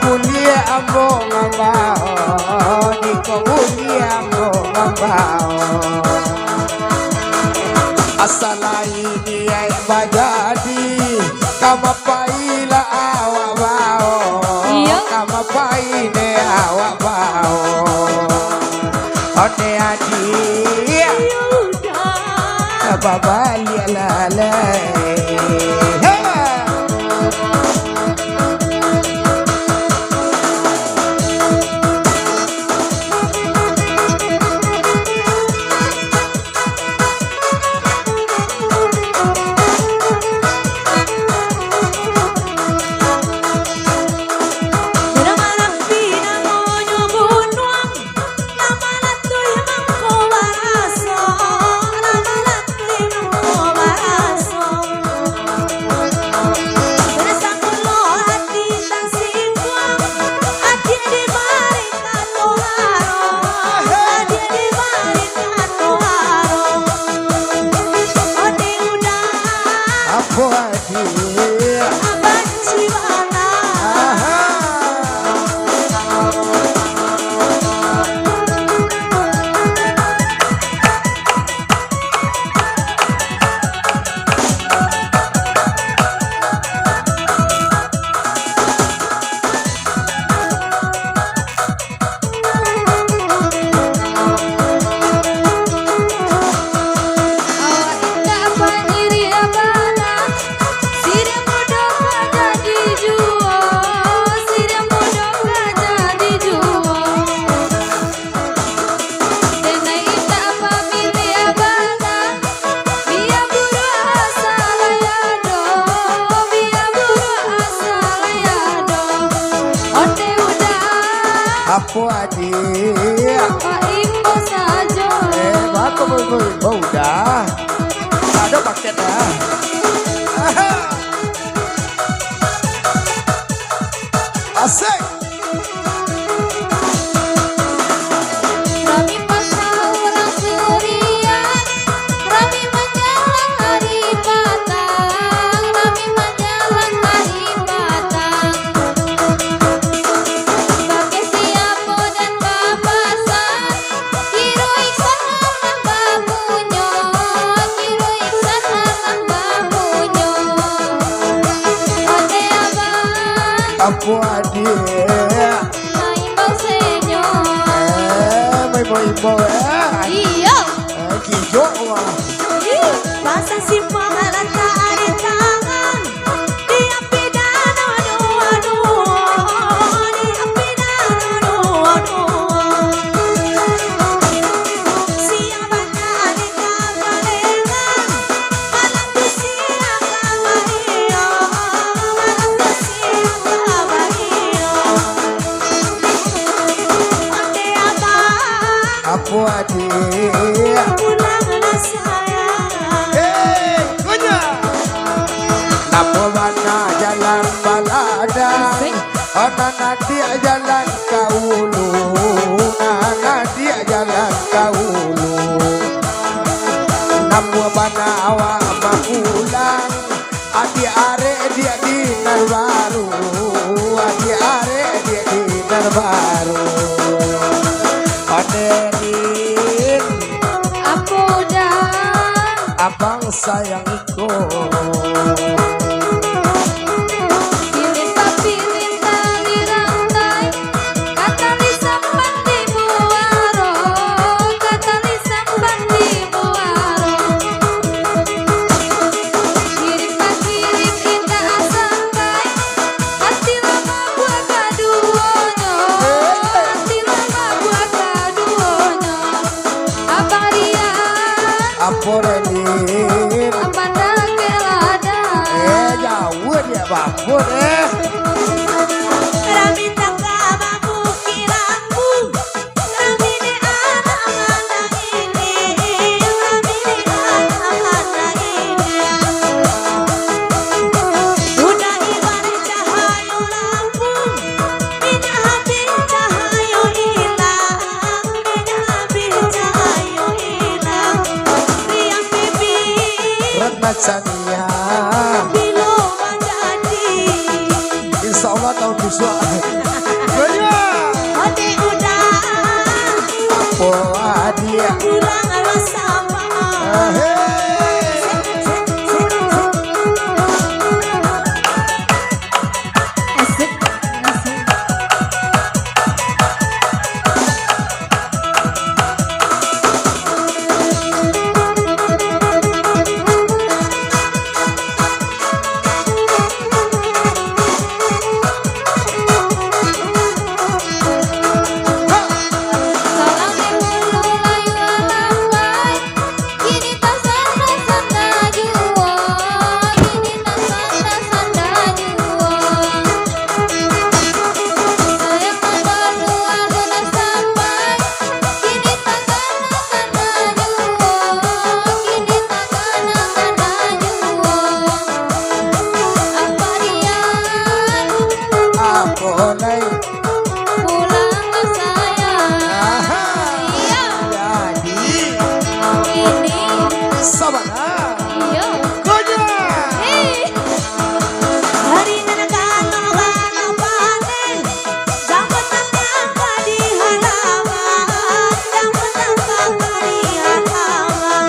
mulia ambo ngambao niko mulia ambo ngambao asalaini ay bajadi kama paila awabao kama paine awabao one adi babali lalai Apo adik Pak Imo saja Bapak mau dah ada paket dah asik Kami pasang orang Surian Kami menjalan hari batang Kami menjalan hari batang Pakai siapo dan babasan Kiro iksan alam bamunyo Kiro iksan alam bamunyo Ode abang Apo adik Main bau senyo Ibu Iya Kijo wah Pasang simpang alat tak ada tangan Dia pidana dua-dua Dia pidana dua-dua Siang baca di kabalengan Malam tu siang kabahiyo Malam tu siang kabahiyo Ode abang Apo adik Pulanglah sayang Kunya Napa mana jalan balada Nana dia jalan kaulu Nana dia jalan kaulu Napa mana awak mau pulang Adi are dia di Narbaru Adi are dia di Narbaru Aderin Apa dah abang sayang ikut Pilih tali rantai Kata disampan di buaro Kata disampan di buaro Kirim indah sampai Hati lama buat kaduonyo Hati lama buat kaduonyo Abang Rian Aporenin Abang dah kelada jauh dia bapur Rami tak kabaku kirambu Rami ni anak-anak ini Rami ni anak-anak ini Sudah ibarat cahaya lampu Minyak habis cahaya hilang Minyak habis cahaya hilang Riang pipi Ratna Chania Bilo menjadi Insya Allah tahun besok kok. Goyo. Ode udah Apa dia? pulang bersama. Asik, asik. Salami mulu layu alangkai, kini tak sanda-sanda jua, kini tak sanda-sanda jua. Sayang baru aku dah sampai, kini tak kena-kena jua, kini tak kena-kena jua. Apa dia Apa naik? pulang ke saya? Aha. Iya. Jadi Ini, sabana. iya. Goyo. Hari nanagano-gano panen, dapat ang nyangka di halaman, dapat ang bangka di halaman.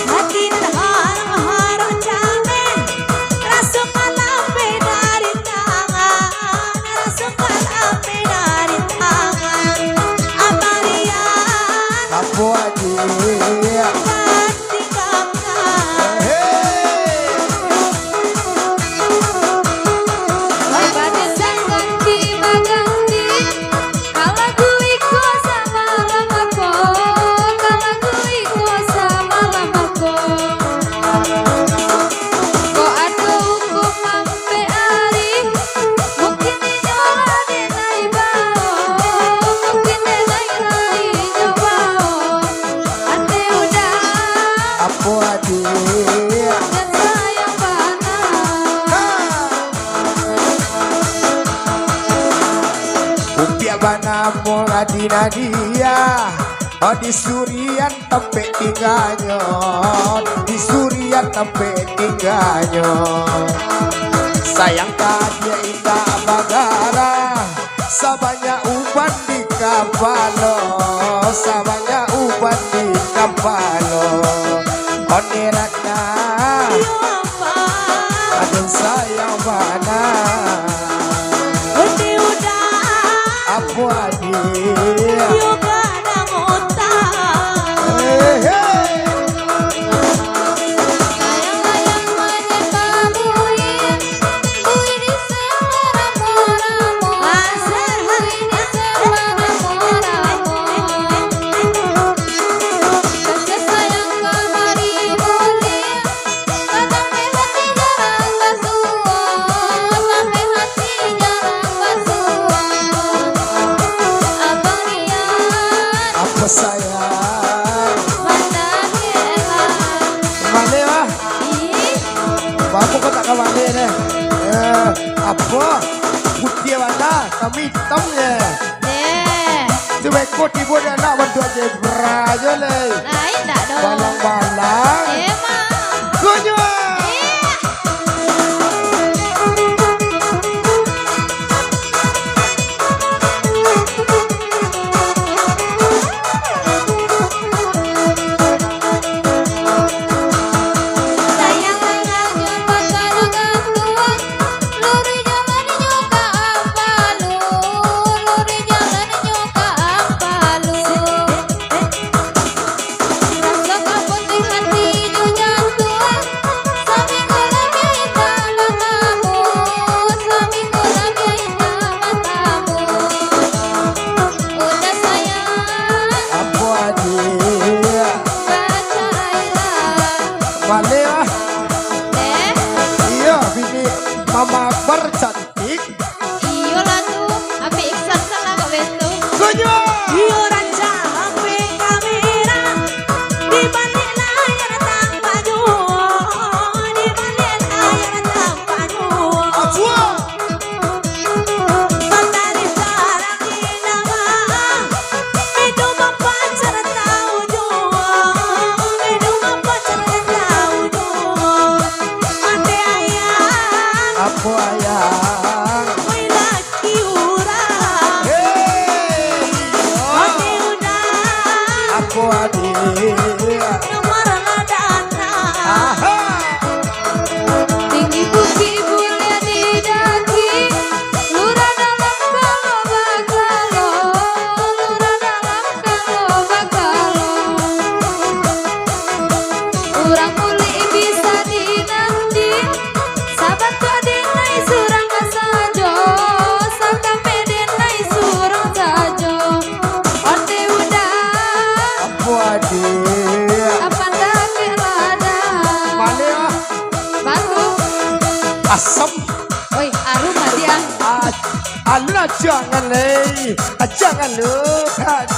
Hati harang-harang jamin, rasong malapi dari tangan, rasong malapi dari tangan. Amarian, Apa dia? ganti kakak. Hey. Badan ganti maganti, kalau gue iko sama lamaku, kalau gue iko sama lamaku. Kok ada hukum sampai hari, mungkin nyoba denai bau, mungkin denai hari coba. Ate udah Apa dia? dan sayang panas. Upia bana mola di nadia. Oh di surian tempe tinggalnya. Di surian tempe tinggalnya. Sayang dia indah bagara. Sabanya uban di kapalo. Sabanya uban di kapalo. Oneratna. Iyo apa? Aduh sayang bana. Ode udah Apa dia? iyo kadang utang. Hey, hey. Layang-layang menyeka buin, buin di selera moramu, buin di selera moramu. Kasih sayang kemari mulia, sampai hati jarang basuh, sampai hati jarang basuh. Abang Rian, Apa sayang? mana hilang? Kemana lah? Ih. Bapak kok tak kemana ni? Apa? Putih mana? Kami hitamnya. Deh, Coba ikut ibu dan anak bantu aja beraja le. lain tak dong. Balang-balang. Emang. Goyo. Sayang sayangnya pacar gantuan, luri jalan nyoka apa lu, luri jalan nyoka apa lu. Rasa kaputih hati ju jantuan, seminggu lagi hitam matamu, seminggu lagi hitam matamu. Udah sayang, Apa dia? bacailah. Kemana lah? Deh, Iya, bini Mama Akbar cantik. iyo lah tuh, api iksan sana kok betul. Goyo. Iyo raja HP kamera di balik layar tanpa jua, di balik layar tanpa jua. Ajwa. Matahari sarang di nama, hidup pacar tahu jua, hidup pacar tahu jua. Mati ayah. Apa ayah? hadir. Apa tak lada? Mana ya? Baru. Asam. Oi, arum dia. Aluna jangan leh, jangan luka